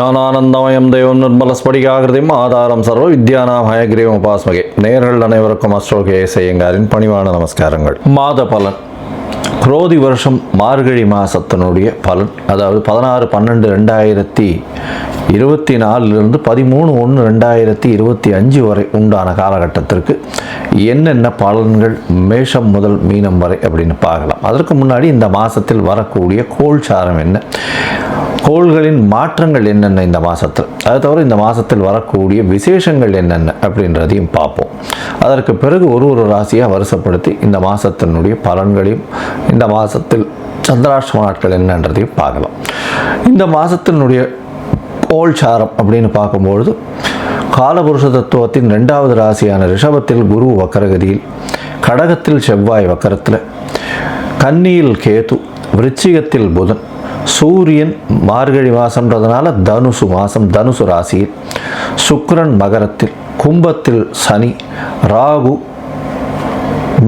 ஞானானந்தமயம் தேவம் நிர்மலஸ்படிகாகிருதியும் ஆதாரம் சர்வ வித்யானாம் ஹயக்ரீவம் உபாஸ்மகே. நேர்கள் அனைவருக்கும் அஸ்ட்ரோகே செய்யங்காரின் பணிவான நமஸ்காரங்கள். மாத பலன் குரோதி வருஷம் மார்கழி மாதத்தினுடைய பலன், அதாவது 16/12/2024 13/1/2025 வரை உண்டான காலகட்டத்திற்கு என்னென்ன பலன்கள் மேஷம் முதல் மீனம் வரை அப்படின்னு பார்க்கலாம். அதற்கு முன்னாடி இந்த மாதத்தில் வரக்கூடிய கோள்சாரம் என்ன, கோள்களின் மாற்றங்கள் என்னென்ன இந்த மாதத்தில், அது தவிர இந்த மாதத்தில் வரக்கூடிய விசேஷங்கள் என்னென்ன அப்படின்றதையும் பார்ப்போம். அதற்கு பிறகு ஒரு ராசியாக வரிசைப்படுத்தி இந்த மாதத்தினுடைய பலன்களையும் இந்த மாதத்தில் சந்திராஷ்டம நாட்கள் என்னன்றதையும் பார்க்கலாம். இந்த மாதத்தினுடைய கோள்சாரம் அப்படின்னு பார்க்கும்பொழுது காலபுருஷ தத்துவத்தின் 2வது ராசியான ரிஷபத்தில் குரு வக்கரகதியில், கடகத்தில் செவ்வாய் வக்கரத்தில், கன்னியில் கேது, விருச்சிகத்தில் புதன், சூரியன் மார்கழி மாதம்ன்றதுனால தனுசு மாதம் தனுசு ராசியில், சுக்கிரன் மகரத்தில், கும்பத்தில் சனி, ராகு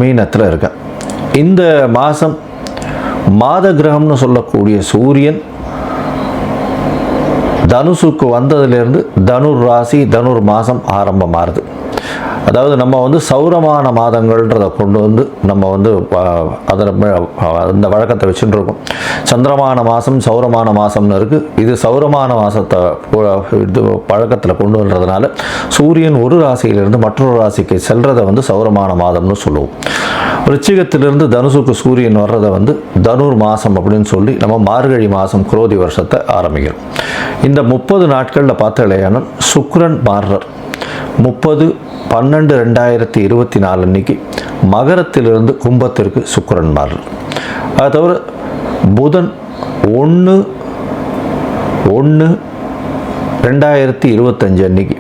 மீனத்தில் இருக்க. இந்த மாதம் மாத கிரகம்னு சொல்லக்கூடிய சூரியன் தனுசுக்கு வந்ததிலிருந்து தனுர் ராசி தனுர் மாதம் ஆரம்பமாகுது. அதாவது நம்ம சௌரமான மாதங்கள்ன்றதை கொண்டு நம்ம அதில் அந்த வழக்கத்தை வச்சுட்டு இருக்கோம். சந்திரமான மாதம் சௌரமான மாதம்னு இருக்குது. இது சௌரமான மாதத்தை இது பழக்கத்தில் கொண்டு வர்றதுனால சூரியன் ஒரு ராசியிலிருந்து மற்றொரு ராசிக்கு செல்றதை சௌரமான மாதம்னு சொல்லுவோம். ரிச்சிகத்திலிருந்து தனுசுக்கு சூரியன் வர்றதை தனுர் மாதம் அப்படின்னு சொல்லி நம்ம மார்கழி மாதம் குரோதி வருஷத்தை ஆரம்பிக்கிறோம். இந்த 30 நாட்களில் பார்த்தாலேயானால் சுக்கிரன் மாறுறார். 30/12/2024 அன்னைக்கு மகரத்திலிருந்து கும்பத்திற்கு சுக்கிரன் மாறுறார். அது தவிர புதன் 1/1/2025 அன்னைக்கு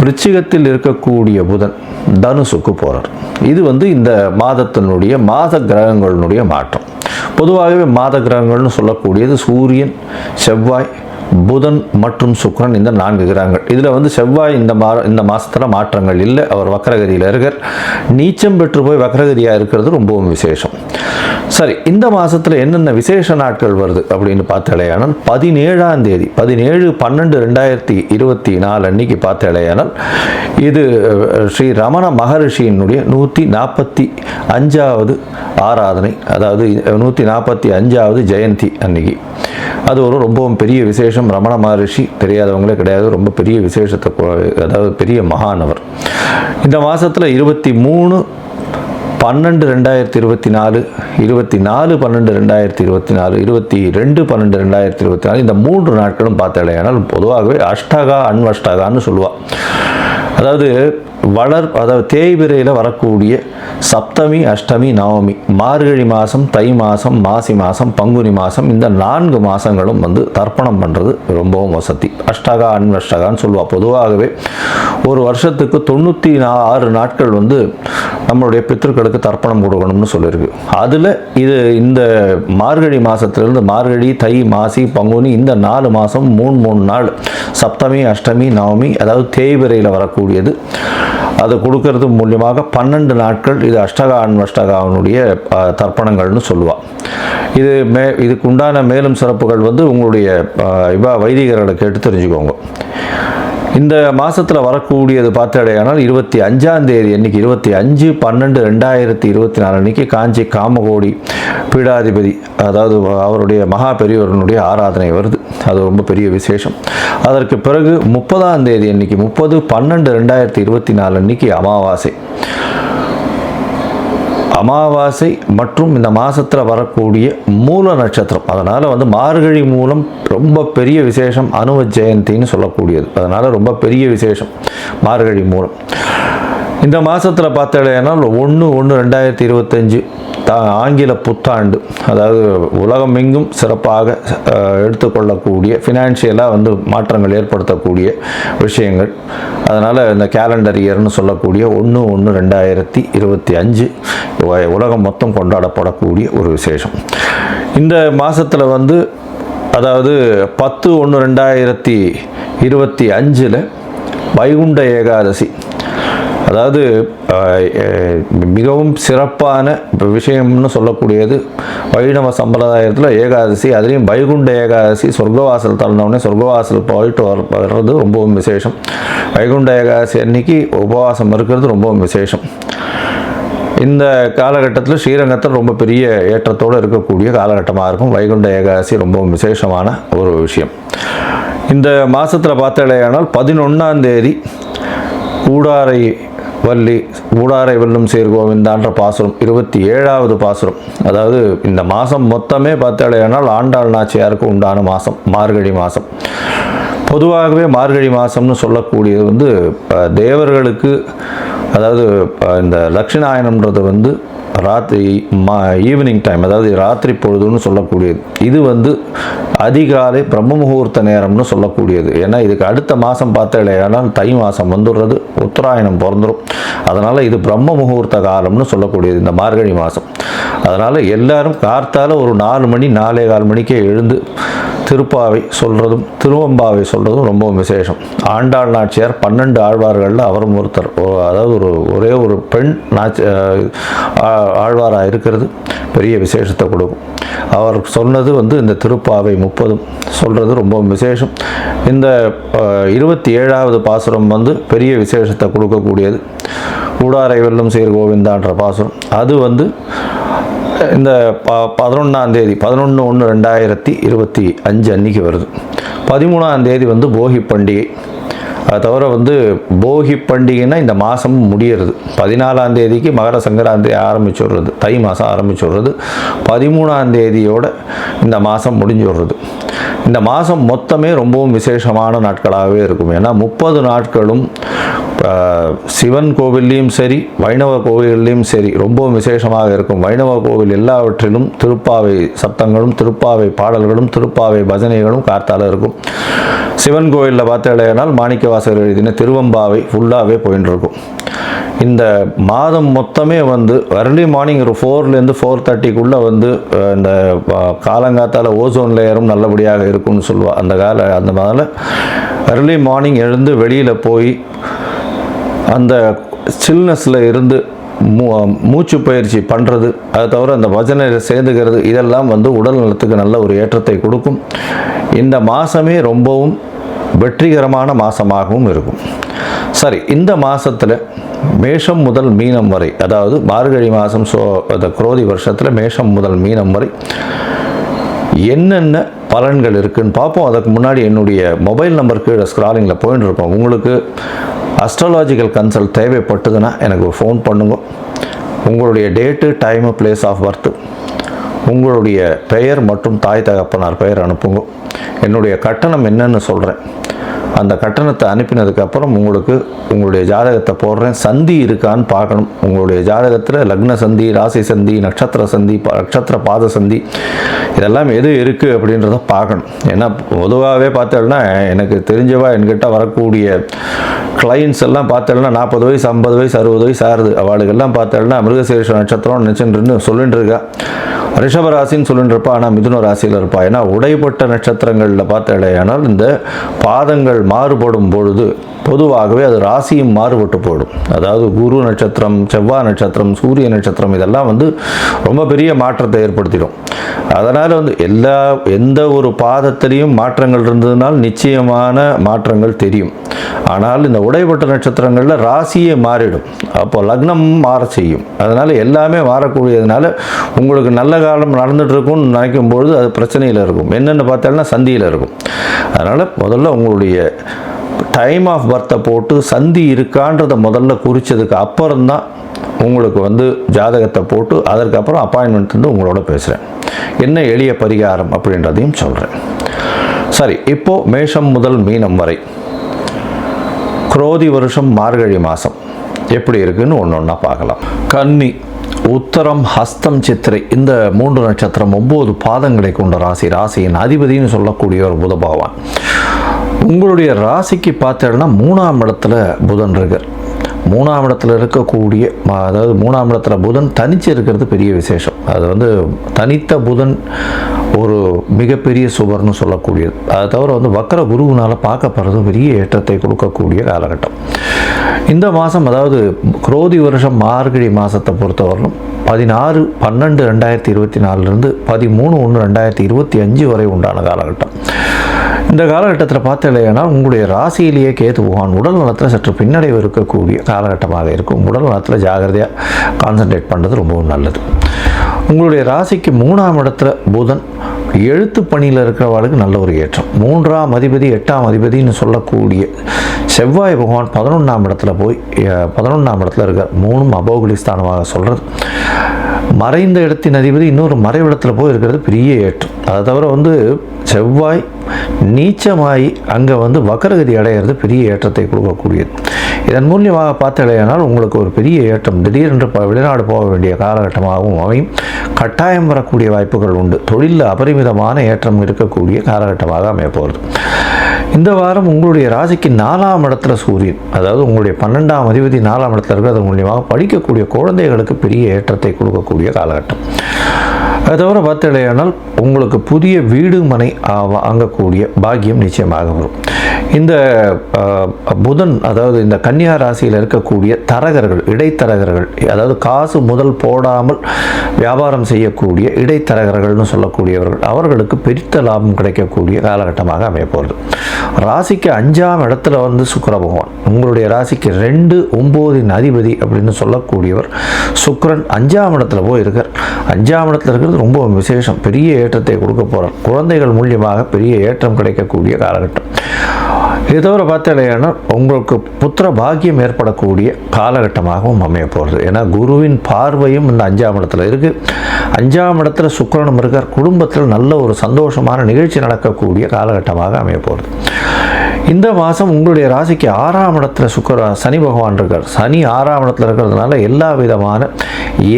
விருச்சிகத்தில் இருக்கக்கூடிய புதன் தனுசுக்கு போகிறார். இது இந்த மாதத்தினுடைய மாத கிரகங்களுடைய மாற்றம். பொதுவாகவே மாத கிரகங்கள்னு சொல்லக்கூடியது சூரியன், செவ்வாய், புதன் மற்றும் சுக்கிரன், இந்த 4 கிரகங்கள். இதில் செவ்வாய் இந்த மாதத்தில் மாற்றங்கள் இல்லை, அவர் வக்கரகதியில் இருக்கார். நீச்சம் பெற்று போய் வக்கரகதியாக இருக்கிறது ரொம்பவும் விசேஷம். சரி, இந்த மாதத்தில் என்னென்ன விசேஷ நாட்கள் வருது அப்படின்னு பார்த்தாலேயானால் 17ஆம் தேதி 17/12/2024 அன்னைக்கு பார்த்தாலேயானால் இது ஸ்ரீ ரமண மகரிஷியினுடைய 145வது ஆராதனை, அதாவது 145வது ஜெயந்தி அன்னைக்கு. அது ரொம்பவும் பெரிய விசேஷம். ரமண மகரிஷி தெரியாதவங்களே கிடையாது, ரொம்ப பெரிய விசேஷத்தை, அதாவது பெரிய மகானவர். இந்த மாதத்தில் 23/12/2024, 24/12/2024, 22/12/2024 இந்த 3 நாட்களும் பார்த்தாலேயானால் பொதுவாகவே அஷ்டகா அன்வஷ்டகான்னு சொல்லுவாள். அதாவது தேய்பிரையில் வரக்கூடிய சப்தமி, அஷ்டமி, நவமி, மார்கழி மாதம், தை மாதம், மாசி மாதம், பங்குனி மாதம், இந்த 4 மாதங்களும் தர்ப்பணம் பண்ணுறது ரொம்பவும் வசதி. அஷ்டகா அன்வஷ்டகான்னு சொல்லுவாள். பொதுவாகவே ஒரு வருஷத்துக்கு 96 நாட்கள் நம்மளுடைய பித்திருக்களுக்கு தர்ப்பணம் கொடுக்கணும்னு சொல்லியிருக்கு. அதில் இந்த மார்கழி மாதத்திலிருந்து மார்கழி, தை, மாசி, பங்குனி இந்த 4 மாதம் 3 நாள் சப்தமி, அஷ்டமி, நவமி, அதாவது தேய்பிரையில் வரக்கூடியது அதை கொடுக்கறது மூலியமாக 12 நாட்கள் இது அஷ்டகா அன்வஷ்டகாவினுடைய தர்ப்பணங்கள்னு சொல்லுவாள். இதுக்கு உண்டான மேலும் சிறப்புகள் உங்களுடைய வைதிகர்களை கேட்டு தெரிஞ்சுக்கோங்க. இந்த மாதத்தில் வரக்கூடியது பார்த்தாலேயானால் 25ஆம் தேதி அன்னைக்கு 25/12/2024 அன்னைக்கு காஞ்சி காமகோடி பீடாதிபதி, அதாவது அவருடைய மகா பெரியவர்களுடைய ஆராதனை வருது. அது ரொம்ப பெரிய விசேஷம். அதற்கு பிறகு 30ஆம் தேதி அன்னைக்கு 30/12/2024 அன்னைக்கு அமாவாசை மற்றும் இந்த மாதத்தில் வரக்கூடிய மூல நட்சத்திரம். அதனால் மார்கழி மூலம் ரொம்ப பெரிய விசேஷம், அனுவ ஜெயந்தின்னு சொல்லக்கூடியது. அதனால் ரொம்ப பெரிய விசேஷம் மார்கழி மூலம். இந்த மாதத்தில் பார்த்தாலேனால் 1/1/2025 ஆங்கில புத்தாண்டு, அதாவது உலகம் எங்கும் சிறப்பாக எடுத்துக்கொள்ளக்கூடிய ஃபினான்ஷியலாக மாற்றங்கள் ஏற்படுத்தக்கூடிய விஷயங்கள். அதனால் இந்த கேலண்டர் இயர்னு சொல்லக்கூடிய 1/1/2025 உலகம் மொத்தம் கொண்டாடப்படக்கூடிய ஒரு விசேஷம். இந்த மாதத்தில் அதாவது 10/1/2025 வைகுண்ட ஏகாதசி, அதாவது மிகவும் சிறப்பான விஷயம்னு சொல்லக்கூடியது வைணவ சம்பிரதாயத்தில் ஏகாதசி, அதுலேயும் வைகுண்ட ஏகாதசி, சொர்க்கவாசல் தள்ளினவுடனே சொர்க்கவாசல் போயிட்டு வர்றது ரொம்பவும் விசேஷம். வைகுண்ட ஏகாதசி அன்னைக்கு உபவாசம் இருக்கிறது ரொம்பவும் விசேஷம். இந்த காலகட்டத்தில் ஸ்ரீரங்கத்தில் ரொம்ப பெரிய ஏற்றத்தோடு இருக்கக்கூடிய காலகட்டமாக இருக்கும். வைகுண்ட ஏகாதசி ரொம்பவும் விசேஷமான ஒரு விஷயம். இந்த மாதத்தில் பார்த்தாலேயானால் 11ஆம் தேதி கூடாரை வெல்லும் சேர் கோவிந்தான்ற பாசுரம் 27வது பாசுரம். அதாவது இந்த மாதம் மொத்தமே பார்த்தாலேயானால் ஆண்டாள் நாச்சியாருக்கு உண்டான மாதம் மார்கழி மாதம். பொதுவாகவே மார்கழி மாதம்னு சொல்லக்கூடியது தேவர்களுக்கு, அதாவது இந்த லட்சுநாயனம்ன்றது ராத்திரி ஈவினிங் டைம், அதாவது ராத்திரி பொழுதுன்னு சொல்லக்கூடியது. இது அதிகாலை பிரம்ம முகூர்த்த நேரம்னு சொல்லக்கூடியது. ஏன்னா இதுக்கு அடுத்த மாதம் பார்த்தாலேயானால் தை மாதம் வந்துடுறது, உத்தராயணம் பிறந்துடும். அதனால் இது பிரம்ம முகூர்த்த காலம்னு சொல்லக்கூடியது இந்த மார்கழி மாதம். அதனால் எல்லாரும் கார்த்தால ஒரு 4 மணி 4:15 மணிக்கே எழுந்து திருப்பாவை சொல்கிறதும் திருவம்பாவை சொல்கிறதும் ரொம்ப விசேஷம். ஆண்டாள் நாச்சியார் 12 ஆழ்வார்களில் அவரும் ஒருத்தர். அதாவது ஒரே ஒரு பெண் ஆழ்வாராக இருக்கிறது பெரிய விசேஷத்தை கொடுக்கும். அவர் சொன்னது இந்த திருப்பாவை 30 சொல்கிறது ரொம்ப விசேஷம். இந்த 27வது பாசுரம் பெரிய விசேஷத்தை கொடுக்கக்கூடியது. கூடாரை வெல்லும் சேர் கோவிந்தான்ற பாசுரம் அது இந்த 11ஆம் தேதி 11/1/2025 அன்னைக்கு வருது. 13ஆம் தேதி போகி பண்டிகை. அது தவிர போகி பண்டிகைன்னா இந்த மாதம் முடியறது. 14ஆம் தேதிக்கு மகர சங்கராந்தி ஆரம்பிச்சுடுறது, தை மாதம் ஆரம்பிச்சுடுறது. 13ஆம் தேதியோட இந்த மாதம் முடிஞ்சுடுறது. இந்த மாதம் மொத்தமே ரொம்பவும் விசேஷமான நாட்களாகவே இருக்கும். ஏன்னா 30 நாட்களும் சிவன் கோவில்லையும் சரி வைணவ கோவில்லையும் சரி ரொம்பவும் விசேஷமாக இருக்கும். வைணவ கோவில் எல்லாவற்றிலும் திருப்பாவை சப்தங்களும் திருப்பாவை பாடல்களும் திருப்பாவை பஜனைகளும் கார்த்தால இருக்கும். சிவன் கோவிலில் பார்த்தாலேனால் மாணிக்கவாசகர் எழுதின திருவம்பாவை ஃபுல்லாகவே போயின்னு இருக்கும். இந்த மாதம் மொத்தமே early மார்னிங் ஒரு 4லேருந்து 4:30க்குள்ளே இந்த காலங்காத்தால் ஓசோன் லேயரும் நல்லபடியாக இருக்கும்னு சொல்லுவாள். அந்த மாதிரி early மார்னிங் எழுந்து வெளியில் போய் அந்த சில்னஸில் இருந்து மூச்சு பயிற்சி பண்ணுறது, அதை தவிர அந்த பஜனையில் சேர்ந்துக்கிறது, இதெல்லாம் உடல் நலத்துக்கு நல்ல ஒரு ஏற்றத்தை கொடுக்கும். இந்த மாதமே ரொம்பவும் வெற்றிகரமான மாதமாகவும் இருக்கும். சரி, இந்த மாதத்தில் மேஷம் முதல் மீனம் வரை, அதாவது மார்கழி மாதம் அந்த குரோதி வருஷத்தில் மேஷம் முதல் மீனம் வரை என்னென்ன பலன்கள் இருக்குதுன்னு பார்ப்போம். அதுக்கு முன்னாடி என்னுடைய மொபைல் நம்பர் கீழே ஸ்க்ராலிங்கில் போயின்னு இருப்போம். உங்களுக்கு அஸ்ட்ராலாஜிக்கல் கன்சல்ட் தேவைப்பட்டதுன்னா எனக்கு ஒரு ஃபோன் பண்ணுங்க. உங்களுடைய date, time, place of birth, உங்களுடைய பெயர் மற்றும் தாய் தகப்பனார் பெயர் அனுப்புங்க. என்னுடைய கட்டணம் என்னன்னு சொல்கிறேன். அந்த கட்டணத்தை அனுப்பினதுக்கப்புறம் உங்களுடைய ஜாதகத்தை போடுறேன். சந்தி இருக்கான்னு பார்க்கணும். உங்களுடைய ஜாதகத்தில் லக்ன சந்தி, ராசி சந்தி, நட்சத்திர சந்தி, நட்சத்திர பாத சந்தி, இதெல்லாம் எது இருக்குது அப்படின்றத பார்க்கணும். ஏன்னா பொதுவாகவே பார்த்தோம்னா எனக்கு தெரிஞ்சவா என்கிட்ட வரக்கூடிய கிளைண்ட்ஸ் எல்லாம் பார்த்தோம்னா 40 வயசு 50 வயசு 60 வயசு ஆகுது. அவளுக்கெல்லாம் பார்த்தோம்னா மிருகசீரிஷ நட்சத்திரம் நினச்சின்னு சொல்லிட்டு இருக்கா. ரிஷப ராசின்னு சொல்லிட்டு இருப்பா, ஆனால் மிதுன ராசியில் இருப்பா. ஏன்னா உடைப்பட்ட நட்சத்திரங்களில் பார்த்தாலேயானால் இந்த பாதங்கள் மாறுபடும் பொழுது பொதுவாகவே அது ராசியும் மாறுபட்டு போயிடும். அதாவது குரு நட்சத்திரம், செவ்வாய் நட்சத்திரம், சூரிய நட்சத்திரம் இதெல்லாம் ரொம்ப பெரிய மாற்றத்தை ஏற்படுத்திடும். அதனால் எந்த ஒரு பாதத்திலையும் மாற்றங்கள் இருந்ததுனால் நிச்சயமான மாற்றங்கள் தெரியும். ஆனால் இந்த உடைப்பட்ட நட்சத்திரங்களில் ராசியே மாறிடும். அப்போ லக்னம் மாற செய்யும். அதனால் எல்லாமே மாறக்கூடியதுனால உங்களுக்கு நல்ல காலம் நடந்துட்டு இருக்கும்னு நினைக்கும் பொழுது அது பிரச்சனையில் இருக்கும். என்னென்னு பார்த்தாலும் சந்தியில் இருக்கும். அதனால் முதல்ல உங்களுடைய டைம் ஆஃப் பர்த்தை போட்டு சந்தி இருக்கான்றதை முதல்ல குறித்ததுக்கு அப்புறம்தான் உங்களுக்கு ஜாதகத்தை போட்டு அதற்கப்புறம் அப்பாயின்மெண்ட் உங்களோட பேசுகிறேன். என்ன எளிய பரிகாரம் அப்படின்றதையும் சொல்கிறேன். சரி, இப்போது மேஷம் முதல் மீனம் வரை குரோதி வருஷம் மார்கழி மாதம் எப்படி இருக்குன்னு ஒன்று பார்க்கலாம். கன்னி, உத்தரம், ஹஸ்தம், சித்திரை இந்த 3 நட்சத்திரம் 9 பாதங்களை கொண்ட ராசி. ராசியின் அதிபதினு சொல்லக்கூடிய ஒரு புத பகவான் உங்களுடைய ராசிக்கு பார்த்தோம்னா 3ஆம் இடத்துல புதன் இருக்கார். 3ஆம் இடத்துல இருக்கக்கூடிய, அதாவது 3ஆம் இடத்துல புதன் தனிச்சு இருக்கிறது பெரிய விசேஷம். அது தனித்த புதன் ஒரு மிகப்பெரிய சுவர்னு சொல்லக்கூடியது. அதை தவிர வந்து வக்கர குருவினால் பார்க்கப்படுறது பெரிய ஏற்றத்தை கொடுக்கக்கூடிய காலகட்டம். இந்த மாதம், அதாவது குரோதி வருஷம் மார்கழி மாதத்தை பொறுத்தவரையிலும் 16/12/2024 13/1/2025 வரை உண்டான காலகட்டம். இந்த காலகட்டத்தில் பார்த்தீங்கன்னா உங்களுடைய ராசியிலேயே கேது பகவான் உடல் நலத்தில் சற்று பின்னடைவு இருக்கக்கூடிய காலகட்டமாக இருக்கும். உடல் நலத்தில் ஜாகிரதையாக கான்சன்ட்ரேட் பண்ணுறது ரொம்பவும் நல்லது. உங்களுடைய ராசிக்கு 3ஆம் இடத்துல புதன் எழுத்து பணியில் இருக்கிறவர்களுக்கு நல்ல ஒரு ஏற்றம். 3ஆம் அதிபதி 8ஆம் அதிபதினு சொல்லக்கூடிய செவ்வாய் பகவான் 11ஆம் இடத்துல போய் 11ஆம் இடத்துல இருக்கார். 3ம் அபோகுலி ஸ்தானமாக சொல்கிறது. மறைந்த இடத்தின் அதிபதி இன்னொரு மறைவிடத்தில் போய் இருக்கிறது பெரிய ஏற்றம். அதை தவிர வந்து செவ்வாய் நீச்சமாகி அங்கே வந்து வக்கரகதி அடைகிறது பெரிய ஏற்றத்தை கொடுக்கக்கூடியது. இதன் மூலியமாக பார்த்தடையானால் உங்களுக்கு ஒரு பெரிய ஏற்றம், திடீரென்று வெளிநாடு போக வேண்டிய காலகட்டமாகவும் அமையும். கட்டாயம் வரக்கூடிய வாய்ப்புகள் உண்டு. தொழிலில் அபரிமிதமான ஏற்றம் இருக்கக்கூடிய காலகட்டமாக அமைய போகிறது. இந்த வாரம் உங்களுடைய ராசிக்கு 4ஆம் இடத்துல சூரியன், அதாவது உங்களுடைய 12ஆம் அதிபதி 4ஆம் இடத்துல இருக்கிறது மூலியமாக படிக்கக்கூடிய குழந்தைகளுக்கு பெரிய ஏற்றத்தை கொடுக்கக்கூடிய காலகட்டம். அதை தவிர பார்த்தடையானால் உங்களுக்கு புதிய வீடு மனை வாங்கக்கூடிய பாக்கியம் நிச்சயமாக வரும். இந்த புதன், அதாவது இந்த கன்னியா ராசியில் இருக்கக்கூடிய தரகர்கள், இடைத்தரகர்கள், அதாவது காசு முதல் போடாமல் வியாபாரம் செய்யக்கூடிய இடைத்தரகர்கள்னு சொல்லக்கூடியவர்கள், அவர்களுக்கு பெருத்த லாபம் கிடைக்கக்கூடிய காலகட்டமாக அமைய போகிறது. ராசிக்கு 5ஆம் இடத்துல வந்து சுக்கிர பகவான், உங்களுடைய ராசிக்கு 2, 9 அதிபதி அப்படின்னு சொல்லக்கூடியவர் சுக்கிரன் 5ஆம் இடத்துல போய் இருக்கார். 5ஆம் இடத்துல இருக்கிறது ரொம்ப விசேஷம். பெரிய ஏற்றத்தை கொடுக்க போகிறார். குழந்தைகள் மூலியமாக பெரிய ஏற்றம் கிடைக்கக்கூடிய காலகட்டம். இதை தவிர பார்த்தீங்கன்னா உங்களுக்கு புத்திர பாக்கியம் ஏற்படக்கூடிய காலகட்டமாகவும் அமைய போகிறது. ஏன்னா குருவின் பார்வையும் இந்த 5ஆம் இடத்துல இருக்குது. 5ஆம் இடத்துல சுக்கிரனும் இருக்கார். குடும்பத்தில் நல்ல ஒரு சந்தோஷமான நிகழ்ச்சி நடக்கக்கூடிய காலகட்டமாக அமைய போகிறது. இந்த மாதம் உங்களுடைய ராசிக்கு 6ஆம் இடத்துல சனி பகவான் இருக்கார். சனி 6ஆம் இடத்துல இருக்கிறதுனால எல்லா விதமான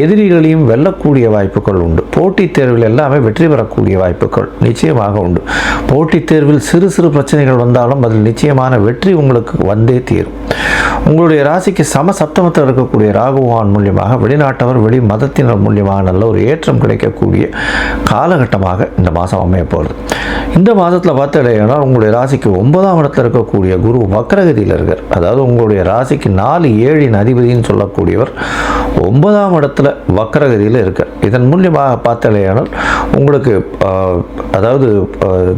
எதிரிகளையும் வெல்லக்கூடிய வாய்ப்புகள் உண்டு. போட்டித் தேர்வில் எல்லாமே வெற்றி பெறக்கூடிய வாய்ப்புகள் நிச்சயமாக உண்டு. போட்டித் தேர்வில் சிறு சிறு பிரச்சனைகள் வந்தாலும் அதில் நிச்சயமான வெற்றி உங்களுக்கு வந்தே தீரும். உங்களுடைய ராசிக்கு சப்தமத்தில் இருக்கக்கூடிய ராகு பகவான் மூலியமாக வெளிநாட்டவர், வெளி மதத்தினர் மூலியமாக நல்ல ஒரு ஏற்றம் கிடைக்கக்கூடிய காலகட்டமாக இந்த மாதம் அமைய போகிறது. இந்த மாதத்தில் பார்த்தீங்கன்னா உங்களுடைய ராசிக்கு 9ஆம் இடத்துல இருக்கக்கூடிய குரு வக்கரகதியில் இருக்கார். அதாவது உங்களுடைய ராசிக்கு 4, 7 அதிபதினு சொல்லக்கூடியவர் 9ஆம் இடத்துல வக்கரகதியில் இருக்கார். இதன் மூலியமாக பார்த்தீங்கன்னா உங்களுக்கு அதாவது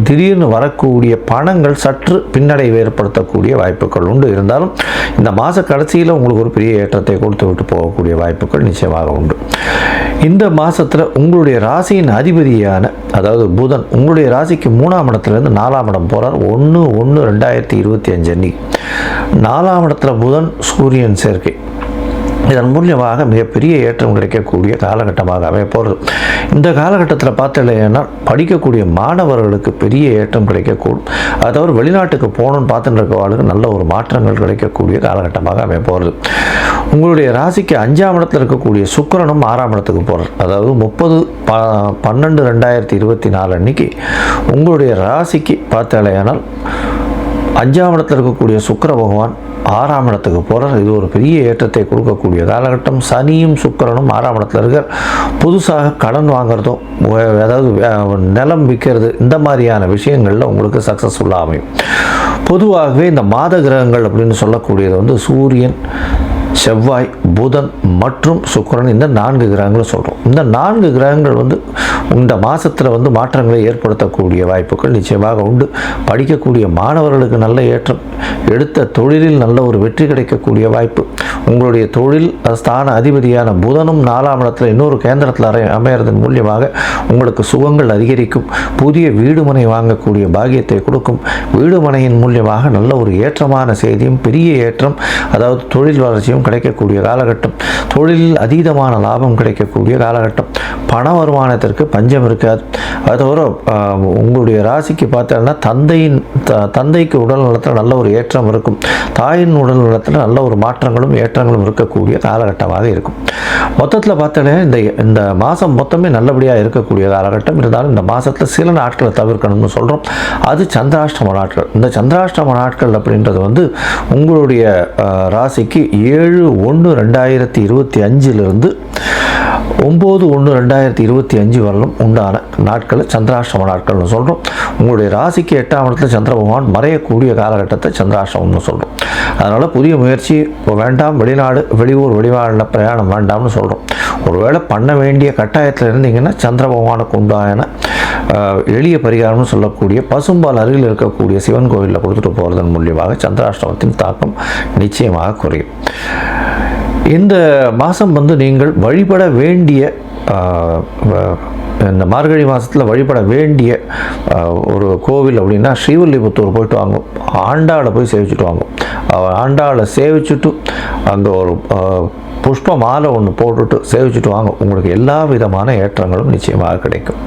திடீர்னு வரக்கூடிய பணங்கள் சற்று பின்னடைவு ஏற்படுத்தக்கூடிய வாய்ப்புகள் உண்டு. இருந்தாலும் இந்த மாத கடைசியில் உங்களுக்கு ஒரு பெரிய ஏற்றத்தை கொடுத்து விட்டு போகக்கூடிய வாய்ப்புகள் நிச்சயமாக உண்டு. இந்த மாதத்தில் உங்களுடைய ராசியின் அதிபதியான, அதாவது புதன், உங்களுடைய ராசிக்கு 3ஆம் இடத்துலேருந்து 4ஆம் இடம் போகிறார். 1/1/2025 அன்னைக்கு 4ஆம் இடத்துல புதன் சூரியன் சேர்க்கை. இதன் மூலியமாக மிகப்பெரிய ஏற்றம் கிடைக்கக்கூடிய காலகட்டமாக அமைய போகிறது. இந்த காலகட்டத்தில் பார்த்தீங்கன்னா படிக்கக்கூடிய மாணவர்களுக்கு பெரிய ஏற்றம் கிடைக்கக்கூடும். அதாவது வெளிநாட்டுக்கு போகணுன்னு பார்த்துட்டு இருக்கவாளுக்கு நல்ல ஒரு மாற்றங்கள் கிடைக்கக்கூடிய காலகட்டமாக அமைய போகிறது. உங்களுடைய ராசிக்கு 5ஆம் இடத்துல இருக்கக்கூடிய சுக்கிரனும் 6ஆம் இடத்துக்கு போகிறார். அதாவது 30/12/2024 அன்னைக்கு உங்களுடைய ராசிக்கு பார்த்தாலேயானால் 5ஆம் இடத்துல இருக்கக்கூடிய சுக்கிர பகவான் 6ஆம் இடத்துக்கு போகிறார். இது ஒரு பெரிய ஏற்றத்தை கொடுக்கக்கூடிய காலகட்டம். சனியும் சுக்கிரனும் 6ஆம் இடத்துல இருக்கார். புதுசாக கடன் வாங்குறதும், அதாவது நிலம் விற்கிறது, இந்த மாதிரியான விஷயங்களில் உங்களுக்கு சக்ஸஸ்ஃபுல்லாக அமையும். பொதுவாகவே இந்த மாத கிரகங்கள் அப்படின்னு சொல்லக்கூடியது வந்து சூரியன், செவ்வாய், புதன் மற்றும் சுக்கிரன், இந்த 4 கிரகங்களும் சொல்கிறோம். இந்த 4 கிரகங்கள் வந்து இந்த மாதத்தில் வந்து மாற்றங்களை ஏற்படுத்தக்கூடிய வாய்ப்புகள் நிச்சயமாக உண்டு. படிக்கக்கூடிய மாணவர்களுக்கு நல்ல ஏற்றம், எடுத்த தொழிலில் நல்ல ஒரு வெற்றி கிடைக்கக்கூடிய வாய்ப்பு. உங்களுடைய தொழில் ஸ்தான அதிபதியான புதனும் 4ஆம் இடத்துல இன்னொரு கேந்திரத்தில் அமையறதன் மூலியமாக உங்களுக்கு சுகங்கள் அதிகரிக்கும். புதிய வீடுமனை வாங்கக்கூடிய பாக்கியத்தை கொடுக்கும். வீடுமனையின் மூலியமாக நல்ல ஒரு ஏற்றமான செய்தியும் பெரிய ஏற்றம், அதாவது தொழில் வளர்ச்சியும் கிடைக்கக்கூடிய காலகட்டம். தொழிலில் அதீதமான லாபம் கிடைக்கக்கூடிய காலகட்டம். பண வருமானத்திற்கு பஞ்சம் இருக்காது. அதோட உங்களுடைய ராசிக்கு பார்த்தோன்னா தந்தைக்கு உடல் நலத்தில் நல்ல ஒரு ஏற்றம் இருக்கும். தாயின் உடல் நலத்தில் நல்ல ஒரு மாற்றங்களும் ஏற்றங்களும் இருக்கக்கூடிய காலகட்டமாக இருக்கும். மொத்தத்தில் பார்த்தோன்னா இந்த மாதம் மொத்தமே நல்லபடியாக இருக்கக்கூடிய காலகட்டம். இருந்தாலும் இந்த மாதத்தில் சில நாட்களை தவிர்க்கணும்னு சொல்கிறோம். அது சந்திராஷ்டம நாட்கள். இந்த சந்திராஷ்டம நாட்கள் அப்படின்றது வந்து உங்களுடைய ராசிக்கு 7/1/2025 9/1/2025 வரலும் உண்டான நாட்களை சந்திராஷ்டம நாட்கள்னு சொல்கிறோம். உங்களுடைய ராசிக்கு 8ஆம் இடத்துல சந்திர பகவான் மறையக்கூடிய காலகட்டத்தை சந்திராஷ்டமம்னு சொல்கிறோம். அதனால் புதிய முயற்சி வேண்டாம், வெளிநாடு வெளியூர் வெளிமாநில பிரயாணம் வேண்டாம்னு சொல்கிறோம். ஒருவேளை பண்ண வேண்டிய கட்டாயத்தில் இருந்தீங்கன்னா சந்திர பகவானுக்கு உண்டான எளிய பரிகாரம்னு சொல்லக்கூடிய பசும்பால் அருகில் இருக்கக்கூடிய சிவன் கோவிலில் கொடுத்துட்டு போகிறதன் மூலியமாக சந்திராஷ்டமத்தின் தாக்கம் நிச்சயமாக குறையும். இந்த மாதம் நீங்கள் வழிபட வேண்டிய இந்த மார்கழி மாதத்தில் வழிபட வேண்டிய ஒரு கோவில் அப்படின்னா ஸ்ரீவில்லிபுத்தூர் போயிட்டு வாங்க, ஆண்டாளை போய் சேவிச்சுட்டு வாங்க. ஆண்டாளை சேவிச்சுட்டு அங்கே ஒரு புஷ்ப மாலை ஒன்று போட்டுட்டு சேவிச்சுட்டு வாங்க. உங்களுக்கு எல்லா விதமான ஏற்றங்களும் நிச்சயமாக கிடைக்கும்.